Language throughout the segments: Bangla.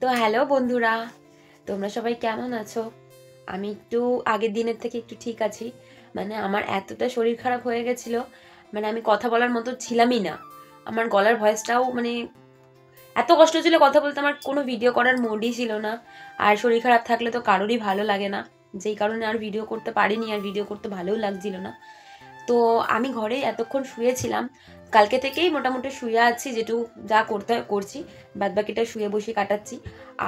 তো হ্যালো বন্ধুরা, তোমরা সবাই কেমন আছো? আমি একটু আগের দিনের থেকে একটু ঠিক আছি। মানে আমার এতটা শরীর খারাপ হয়ে গেছিল, মানে আমি কথা বলার মতো ছিলামই না। আমার গলার ভয়েসটাও মানে এত কষ্ট ছিল কথা বলতে, আমার কোনো ভিডিও করার মুডই ছিল না। আর শরীর খারাপ থাকলে তো কারোরই ভালো লাগে না, যেই কারণে আর ভিডিও করতে পারিনি, আর ভিডিও করতে ভালোও লাগছিল না। তো আমি ঘরে এতক্ষণ শুয়েছিলাম, কালকে থেকেই মোটামুটি শুয়ে আছি, যেটুকু যা করতে করছি, বাদ বাকিটা শুয়ে বসে কাটাচ্ছি।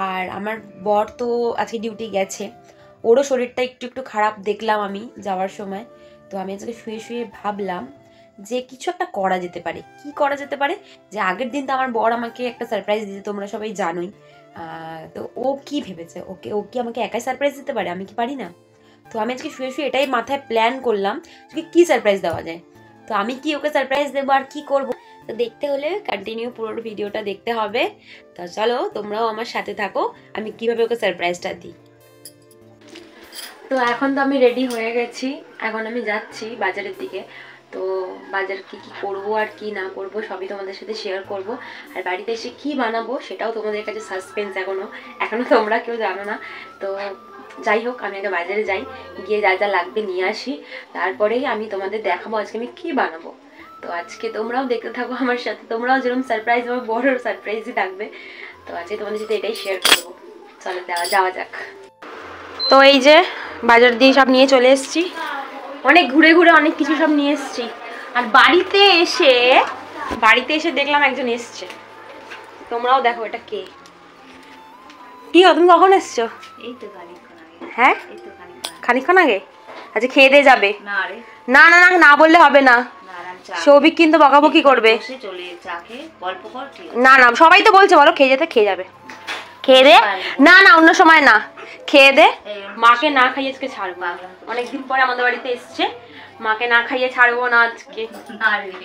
আর আমার বর তো আজকে ডিউটি গেছে, ওরও শরীরটা একটু একটু খারাপ দেখলাম আমি যাওয়ার সময়। তো আমি আজকে শুয়ে শুয়ে ভাবলাম যে কিছু একটা করা যেতে পারে। কি করা যেতে পারে? যে আগের দিন তো আমার বর আমাকে একটা সারপ্রাইজ দিতে, তোমরা সবাই জানোই। তো ও কি ভেবেছে, ও কি আমাকে একাই সারপ্রাইজ দিতে পারে? আমি কি পারি না? তো আমি আজকে শুয়ে শুয়ে এটাই মাথায় প্ল্যান করলাম যে কি সারপ্রাইজ দেওয়া যায়। তো আমি কি ওকে সারপ্রাইজ দেবো আর কি করব, তো দেখতে হলে কন্টিনিউ পুরো ভিডিওটা দেখতে হবে। তো চলো তোমরাও আমার সাথে থাকো, আমি কিভাবে ওকে সারপ্রাইজটা দিই। তো এখন তো আমি রেডি হয়ে গেছি, এখন আমি যাচ্ছি বাজারের দিকে। তো বাজার কি কি করবো আর কি না করব সবই তোমাদের সাথে শেয়ার করব। আর বাড়িতে এসে কি বানাবো সেটাও তোমাদের কাছে সাসপেন্স, এখনো তোমরা কেউ জানো না। তো যাই হোক, আমি আগে বাজারে যাই, গিয়ে যা যা লাগবে নিয়ে আসি, তারপরেই আমি তোমাদের দেখাবো আজকে আমি কি বানাবো। তো আজকে তোমরাও দেখতে থাকো আমার সাথে, তোমরাও যেরকম সারপ্রাইজ আমার বড় সারপ্রাইজই থাকবে। তো আজকে তোমাদের সাথে এটাই শেয়ার করবো। চলো যাওয়া যাক। তো এই যে বাজার দিয়ে সব নিয়ে চলে এসেছি, অনেক ঘুরে ঘুরে অনেক কিছু সব নিয়ে এসেছি। আর বাড়িতে এসে দেখলাম একজন এসছে, তোমরাও দেখো এটা কে। কি তুমি কখন এসছো? এই তো খানিকক্ষণ আগে। হ্যাঁ, এই তো খানিকক্ষণ আগে। আচ্ছা খেয়ে দিয়ে যাবে? না রে, না না না, না বললে হবে না, সৌভিক কিন্তু বকাবকি করবে। চলে চা খেয়ে গল্প কর। না না, সবাই তো বলছে বলো খেয়ে যেতে, খেয়ে যাবে, খেয়ে দে। না না, অন্য সময় না, খেয়ে দে। মাকে না খাইয়ে আজকে ছাড়বো, অনেকদিন পরে আমাদের বাড়িতে এসছে, মাকে না খাইয়ে ছাড়বো না আজকে।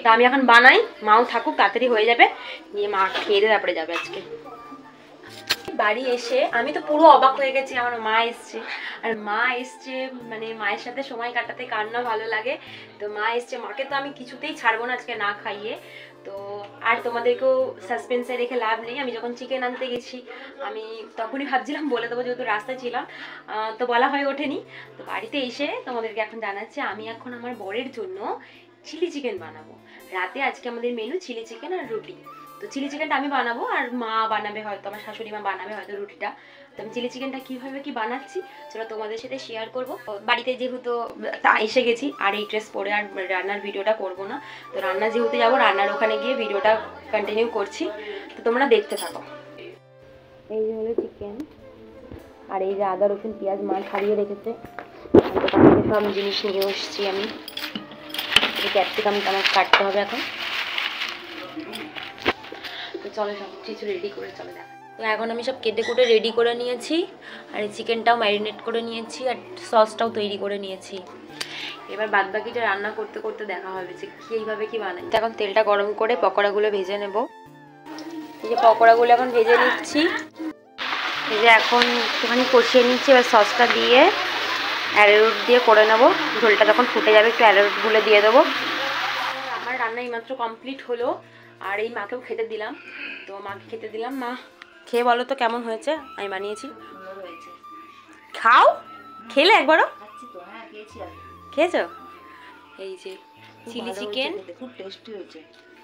তা আমি এখন বানাই, মাও থাকুক, তাড়াতাড়ি হয়ে যাবে, নিয়ে মা খেয়ে দিয়ে তারপরে যাবে আজকে। বাড়ি এসে আমি তো পুরো অবাক হয়ে গেছি, আমার মা এসছে। আর মা এসছে মানে মায়ের সাথে সময় কাটাতে কার না ভালো লাগে। তো মা এসছে, মাকে তো আমি কিছুতেই ছাড়বো না আজকে না খাইয়ে। তো আর তোমাদেরকেও সাসপেন্সে রেখে লাভ নেই। আমি যখন চিকেন আনতে গেছি আমি তখনই ভাবছিলাম বলে দেবো, যেহেতু রাস্তায় ছিলাম, তো বলা হয়ে ওঠেনি। তো বাড়িতে এসে তোমাদেরকে এখন জানাচ্ছি, আমি এখন আমার বরের জন্য চিলি চিকেন বানাবো। রাতে আজকে আমাদের মেনু চিলি চিকেন আর রুটি। তো চিলি চিকেনটা আমি বানাবো, আর মা বানাবে হয়তো, আমার শাশুড়ি মা বানাবে হয়তো রুটিটা। তো আমি চিলি চিকেনটা কীভাবে কি বানাচ্ছি সেটা তোমাদের সাথে শেয়ার করব। বাড়িতে যেহেতু এসে গেছি, আর এই ড্রেস পরে আর রান্নার ভিডিওটা করব না। তো রান্না যেহেতু যাবো, রান্নার ওখানে গিয়ে ভিডিওটা কন্টিনিউ করছি, তো তোমরা দেখতে থাকো। এই যে হলো চিকেন, আর এই যে আদা রসুন পেঁয়াজ মা ছাড়িয়ে রেখেছে। দোকান থেকে সব জিনিস নিয়ে এসেছি আমি। ক্যাপসিকামটা আমার কাটতে হবে এখন। তো চলো সব কিছু রেডি করে চলে দেখা। তো এখন আমি সব কেটে কুটে রেডি করে নিয়েছি, আর এই চিকেনটাও ম্যারিনেট করে নিয়েছি, আর সসটাও তৈরি করে নিয়েছি। এবার বাদ বাকিটা রান্না করতে করতে দেখা হবে যে এইভাবে কি বানাই। এখন তেলটা গরম করে পকোড়াগুলো ভেজে নেব। এই যে পকোড়াগুলো এখন ভেজে নিচ্ছি, এই যে এখন একটুখানি কষিয়ে নিচ্ছি। এবার সসটা দিয়ে অ্যারোরুট দিয়ে করে নেবো। ঝোলটা যখন ফুটে যাবে একটু অ্যারোরুটগুলো দিয়ে দেবো। আমার রান্না এইমাত্র কমপ্লিট হলো, আর এই মাকেও খেতে দিলাম। তো মাকে খেতে দিলাম, মা খেয়ে বলো তো কেমন হয়েছে, আমি বানিয়েছি। খাও, খেলে একবারও? খেয়েছো? এই যে চিলি চিকেন, খুব টেস্টি হয়েছে।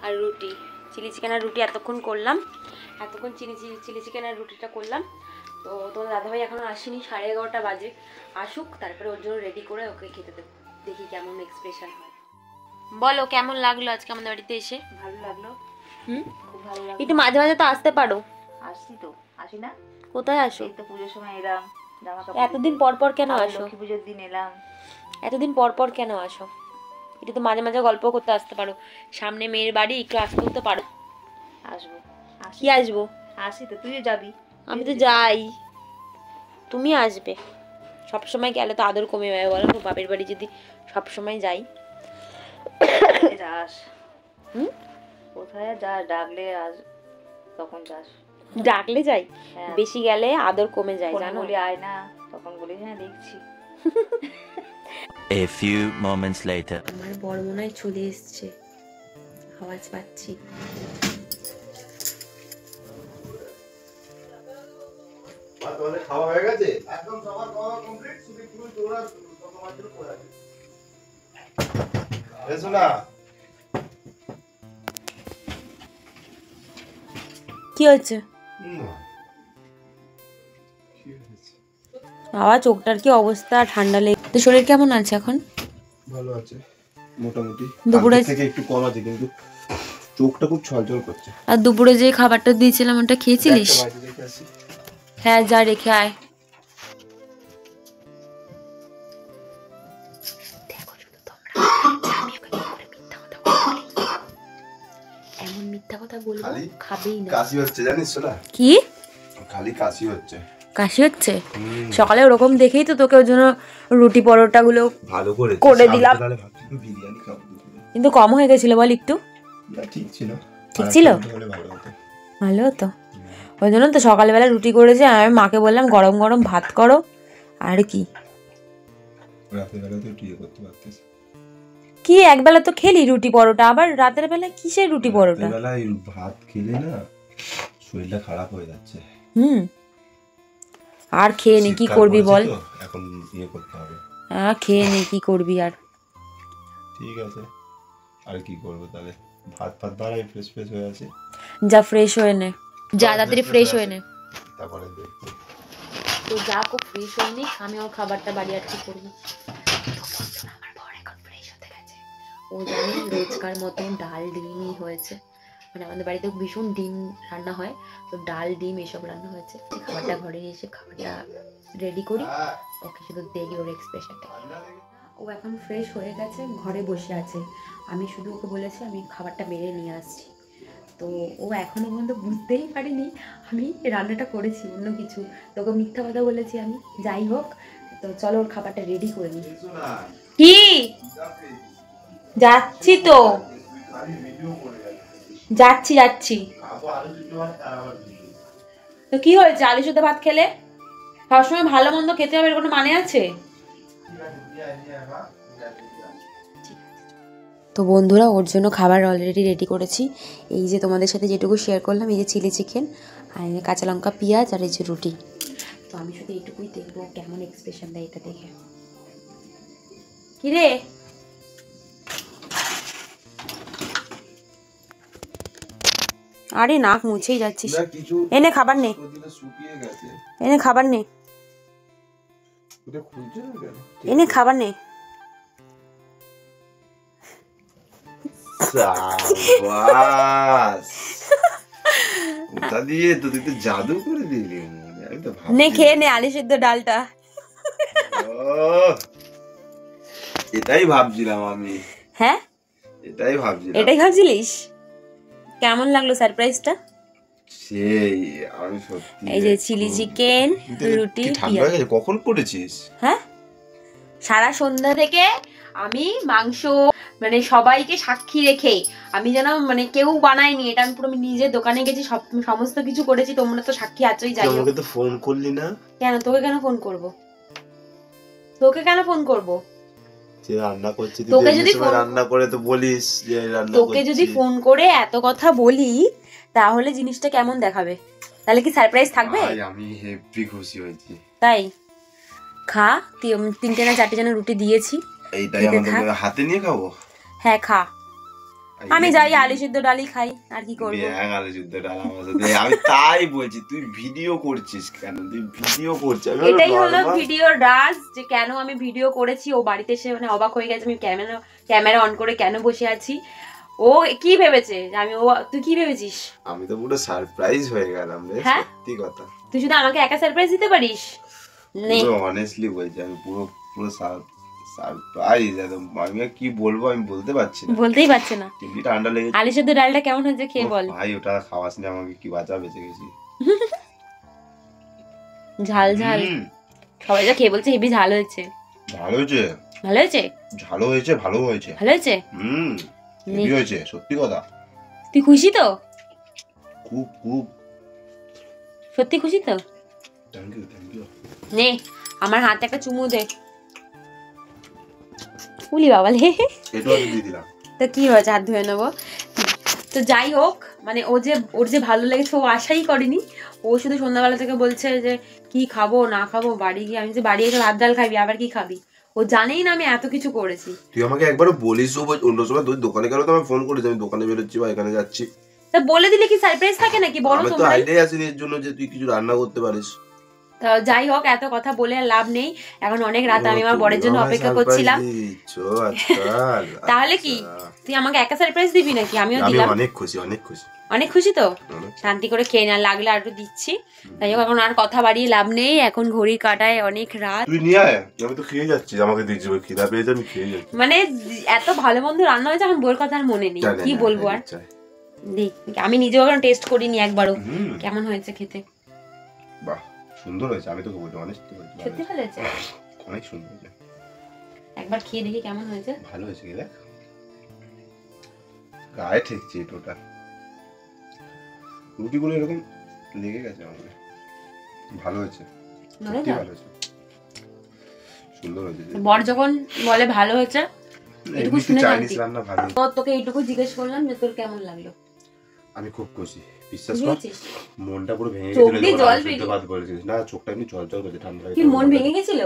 আর রুটি, চিলি চিকেন আর রুটি এতক্ষণ করলাম, চিলি চিকেন আর রুটিটা করলাম। তো তোমার দাদাভাই এখনও আসেনি, 11:30 বাজে, আসুক তারপরে ওর জন্য রেডি করে ওকে খেতে দেবো, দেখি কেমন এক্সপ্রেশন হয়। বলো কেমন লাগলো আজকে আমাদের বাড়িতে এসে? ভালো লাগলো। খুব ভালো লাগলো। একটু মাঝে মাঝে তো আসতে পারো। আসছি তো, আসি না? কোথায় আসো? এই তো পুজোর সময় এলাম, জামা কাপড়। এতদিন পর পর কেন আসো? লক্ষ্মী পুজোর দিন এলাম। এতদিন পর পর কেন আসো? একটু তো মাঝে মাঝে গল্প করতে আসতে পারো, সামনে মেয়ের বাড়ি, একটু আসতেও তো পারো। আসবো। কি আসবো? আসি তো, তুইও যাবি। আমি তো যাই, তুমি আসবে। সবসময় গেলে তো আদর কমে যাবে, বলো তো, বাপের বাড়ি যদি সবসময় যাই। যাস? কোথায় যাস? ডাকলে আস, তখন যাস। ডাকলে যাই, বেশি গেলে আদর কমে যায় জানো। বলি আয় না, তখন বলি হ্যাঁ দেখছি। A few moments later. আমার বড় মনে হয় চলে এসছে, আওয়াজ পাচ্ছি। তোমাদের খাওয়া হয়ে গেছে? একদম সবার খাওয়া কমপ্লিট, শুধু একটু তোরা তোমার জন্য পড়ে আছে। এসো না। কি হচ্ছে? বাবা চোখটার কি অবস্থা, ঠান্ডা লেগে। তো শরীর কেমন আছে এখন? ভালো আছে মোটামুটি, দুপুরে কালকে থেকে একটু কম আছে, কিন্তু চোখটা খুব ছলছল করছে। আর দুপুরে যে খাবারটা দিয়েছিলাম ওটা খেয়েছিলিস? একটা বাড়ি রেখে আসি। হ্যাঁ যা রেখে আয়। দেখো শুধু তোমরা, আমি ওকে কি করে মিথ্যা কথা বলবো, এমন মিথ্যা কথা বলবো খালি খাবেই না। কাশি হচ্ছে জানিস না? কি খালি কাশি হচ্ছে। কাশি হচ্ছে? সকালে ওরকম দেখেই তো তোকে ওর জন্য রুটি পরোটা গুলো ভালো করে করে দিলাম, তাহলে ভাবছি বিরিয়ানি খাবো দুপুরে। কিন্তু কম হয়ে গেছিল বল একটু? না ঠিক ছিল, ঠিক ছিল, ভালো হতো। ভালো হতো। ওই জন্য তো সকালবেলা রুটি করেছে, আমি মাকে বললাম গরম গরম ভাত করো। আর কি রাতের বেলা তো ট্রিয়ে করতে পারতিস। কি একবেলা তো খেলি রুটি পরোটা, আবার রাতের বেলা কিসের রুটি পরোটা? রাতের বেলায় ভাত খেলে না শরীরটা খারাপ হয়ে যাচ্ছে। আর খেয়ে নে কি করবি বল, এখন ইয়ে করতে হবে। খেয়ে নে কি করবি আর। ঠিক আছে, আর কি করবো তাহলে, ভাত ফাত বাড়াই, ফ্রেশ ফ্রেশ হয়ে আছে। যা ফ্রেশ হয়ে নে, যা তাড়াতাড়ি ফ্রেশ হয়ে নে। তারপরে দেখবো তো যা কো ফ্রেশ হয়ে নি, আমি ওর খাবারটা বাড়ি আর কি করবো। আমার বর এখন ফ্রেশ হতে গেছে, ও জানে রোজকার মতন ডাল ডিমই হয়েছে, মানে আমাদের বাড়িতে ভীষণ ডিম রান্না হয়, তো ডাল ডিম এসব রান্না হয়েছে। খাবারটা ঘরে এসে খাবারটা রেডি করি, ওকে শুধু দেখি ওর এক্সপ্রেশনটা। ও এখন ফ্রেশ হয়ে গেছে, ঘরে বসে আছে, আমি শুধু ওকে বলেছি আমি খাবারটা বেড়ে নিয়ে আসছি। তো ও এখনো পর্যন্ত বুঝতেই পারিনি আমি রান্নাটা করেছি অন্য কিছু, তোকে মিথ্যা কথা বলেছি আমি। যাই হোক, তো চলো ওর খাবারটা রেডি করে নিই। কি যাচ্ছি তো, যাচ্ছি যাচ্ছি। তো কি হয়েছে, আলু সেদ্ধ ভাত খেলে সবসময় ভালো মন্দ খেতে হবে এর কোনো মানে আছে? তো বন্ধুরা ওর জন্য খাবার অলরেডি রেডি করেছি, এই যে তোমাদের সাথে যেটুকু শেয়ার করলাম, এই যে চিলি চিকেন আর এই যে কাঁচা লঙ্কা পেঁয়াজ আর এই যে রুটি। তো আমি শুধু এইটুকুই দেখবো কেমন এক্সপ্রেশন দেয় এটা দেখে। কিরে আরে নাক মুছেই যাচ্ছিস, এনে খাবার নে, এনে খাবার নে, এনে খাবার নে। কোথা দিয়ে তো তুই তো জাদু করে দিলি, নে খেয়ে নে আলু সেদ্ধ ডালটা। এটাই ভাবছিলাম আমি। হ্যাঁ এটাই ভাবছিলাম। এটাই ভাবছিলিস? কেমন লাগলো সারপ্রাইজটা? সেই আমি সত্যি, এই যে চিলি চিকেন রুটি ঠান্ডা হয়ে গেছে, কখন করেছিস? হ্যাঁ সারা সন্ধ্যা থেকে আমি মাংস মানে সবাইকে সাক্ষী রেখে, আমি যেন মানে কেউ বানাইনি এটা, আমি পুরো নিজে দোকানে গেছি, সমস্ত কিছু করেছি, তোমরা তো সাক্ষী আছোই। যাই হোক, আমাকে তো ফোন করলি না কেন? তোকে কেন ফোন করব, তোকে কেন ফোন করব? যে রান্না করছিস, তোকে যদি রান্না করে তো বলিস যে রান্না করছিস। তোকে যদি ফোন করে এত কথা বলি তাহলে জিনিসটা কেমন দেখাবে? তাহলে কি সারপ্রাইজ থাকবে? আমি হেভি খুশি হয়েছি। তাই খা, 3টে না 4টে যেন রুটি দিয়েছি, এইটাই আমাদের হাতে নিয়ে খাবো। হ্যাঁ খা, আমি যাই আলু সিদ্ধ ডালই খাই, আর কি করবো। আলু সিদ্ধ ডাল আমার সাথে, আমি তাই বলছি তুই ভিডিও করছিস কেন, তুই ভিডিও করছিস। এটাই হলো ভিডিওর রাজ, যে কেন আমি ভিডিও করেছি। ও বাড়িতে এসে মানে অবাক হয়ে গেছে আমি ক্যামেরা অন করে কেন বসে আছি। ও কি ভেবেছে যে আমি, ও তুই কি ভেবেছিস? আমি তো পুরো সারপ্রাইজ হয়ে গেলাম রে, সত্যি কথা। তুই শুধু আমাকে একা সারপ্রাইজ দিতে পারিস? অনেস্টলি বলছি, আমি পুরো পুরো সারপ্রাইজ একদম। আমি কি বলবো, আমি বলতে পারছি না, বলতেই পারছি না। টিভি ঠান্ডা লেগেছে। আলু সেদ্ধ ডালটা কেমন হয়েছে খেয়ে বল। ভাই ওটা খাওয়াস না, আমাকে কি বাঁচা বেঁচে গেছি। ঝাল ঝাল, সবাই যা খেয়ে বলছে হেভি ঝাল হয়েছে। ভালো হয়েছে, ভালো হয়েছে, ঝালও হয়েছে, ভালো হয়েছে, ভালো হয়েছে। হেভি হয়েছে, সত্যি কথা। তুই খুশি তো? খুব খুব সত্যি খুশি তো? Thank you, thank you. নে আমার হাতে একটা চুমু দে। উলি বাবা লে, এটাও দিয়ে দিলাম। তো কি হয়েছে, হাত ধুয়ে নেবো। তো যাই হোক, মানে ওর যে ভালো লেগেছে ও আশাই করেনি, ও শুধু সন্ধ্যাবেলা থেকে বলছে যে কি খাবো না খাবো, বাড়ি গিয়ে আমি যে বাড়ি এসে ভাত ডাল খাবি, আবার কি খাবি, ও জানেই না আমি এত কিছু করেছি। তুই আমাকে একবারও বলিস অন্য সময়, তুই দোকানে গেলে তো আমি ফোন করিস আমি দোকানে বেরোচ্ছি বা এখানে যাচ্ছি। তা বলে দিলে কি সারপ্রাইজ থাকে নাকি বলো আমি তো তোমরা? আইডিয়া আসিনি এর জন্য যে তুই কিছু রান্না করতে পারিস। তা যাই হোক, এত কথা বলে আর লাভ নেই, এখন অনেক রাত, আমি আমার বরের জন্য অপেক্ষা করছিলাম। তাহলে কি তুই আমাকে একা সারপ্রাইজ দিবি নাকি? আমিও আমি দিলাম। অনেক খুশি, অনেক খুশি। অনেক খুশি তো? অনেক। শান্তি করে খেয়ে না, লাগলে আর একটু দিচ্ছি। তাই হোক, এখন আর কথা বাড়িয়ে লাভ নেই, এখন ঘড়ির কাঁটায় অনেক রাত। তুই নিয়ে আয়, আমি তো খেয়ে যাচ্ছি, আমাকে দিচ্ছি, খিদা পেয়েছে আমি খেয়ে যাচ্ছি। মানে এত ভালো মন্দ রান্না হয়েছে, এখন বউর কথা আর মনে নেই, কি বলবো আর। দেখ, আমি নিজেও এখন টেস্ট করিনি একবারও, কেমন হয়েছে খেতে। বাহ, সুন্দর হয়েছে, আমি তোকে বলতে অনেস্টলি বলছি, সত্যি ভালো হয়েছে, অনেক সুন্দর হয়েছে। একবার খেয়ে দেখি কেমন হয়েছে। ভালো হয়েছে, কি দেখ গায়ে ঠেকছে টোটা, রুটিগুলো এরকম লেগে গেছে আমাকে। ভালো হয়েছে, সত্যি ভালো হয়েছে, সুন্দর হয়েছে। বর যখন বলে ভালো হয়েছে, এটুকু শুনে চাইনিজ শান্তি। রান্না ভালো। তো তোকে এইটুকু জিজ্ঞেস করলাম যে তোর কেমন লাগলো। আমি খুব খুশি, বিশ্বাস কর, বুঝেছিস? মনটা পুরো ভেঙে চোখ গেছিল দিয়ে যখন জল আলু সেদ্ধ বেরিয়ে- ভাত বলেছিস। না, চোখটা এমনি জল জল করছে, ঠান্ডা লাগে। কি মন ভেঙে গেছিল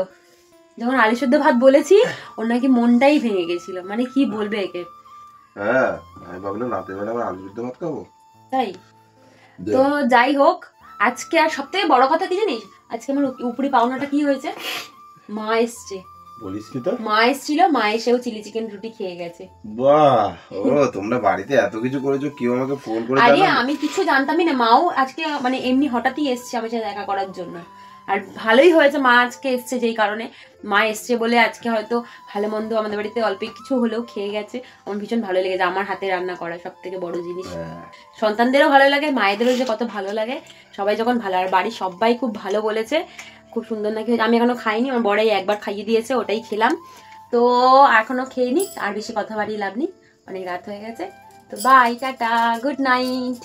যখন আলু সেদ্ধ ভাত বলেছি? ওর নাকি মনটাই ভেঙে গেছিল, মানে কি বলবে একে। হ্যাঁ, আমি ভাবলাম রাতের বেলা আবার আলু সেদ্ধ ভাত খাবো। তাই তো যাই হোক, আজকে আর সব থেকে বড় কথা কি জানিস, আজকে আমার উপরি পাওনাটা কি হয়েছে, মা এসছে। বলিস কি তো? মা এসেছিল, মা এসেও চিলি চিকেন রুটি খেয়ে গেছে। বাহ, ও তোমরা বাড়িতে এত কিছু করেছো, কেউ আমাকে ফোন করে আরে জানালো? আমি কিছু জানতামই না, মাও আজকে মানে এমনি হঠাৎই এসছে আমার সাথে দেখা করার জন্য। আর ভালোই হয়েছে মা আজকে এসছে, যেই কারণে মা এসছে বলে আজকে হয়তো ভালো মন্দ আমাদের বাড়িতে অল্প কিছু হলেও খেয়ে গেছে। আমার ভীষণ ভালো লেগেছে, আমার হাতে রান্না করা সব থেকে বড় জিনিস। হ্যাঁ। সন্তানদেরও ভালো লাগে, মায়েদেরও যে কত ভালো লাগে, সবাই যখন ভালো। আর বাড়ির সবাই খুব ভালো বলেছে, খুব সুন্দর নাকি হয়েছে। আমি এখনো খাইনি, আমার বড়াই একবার খাইয়ে দিয়েছে, ওটাই খেলাম। তো এখনো খেয়ে নি, আর বেশি কথা বাড়িয়ে লাভ নেই, অনেক রাত হয়ে গেছে। তো বাই, টাটা, গুড নাইট।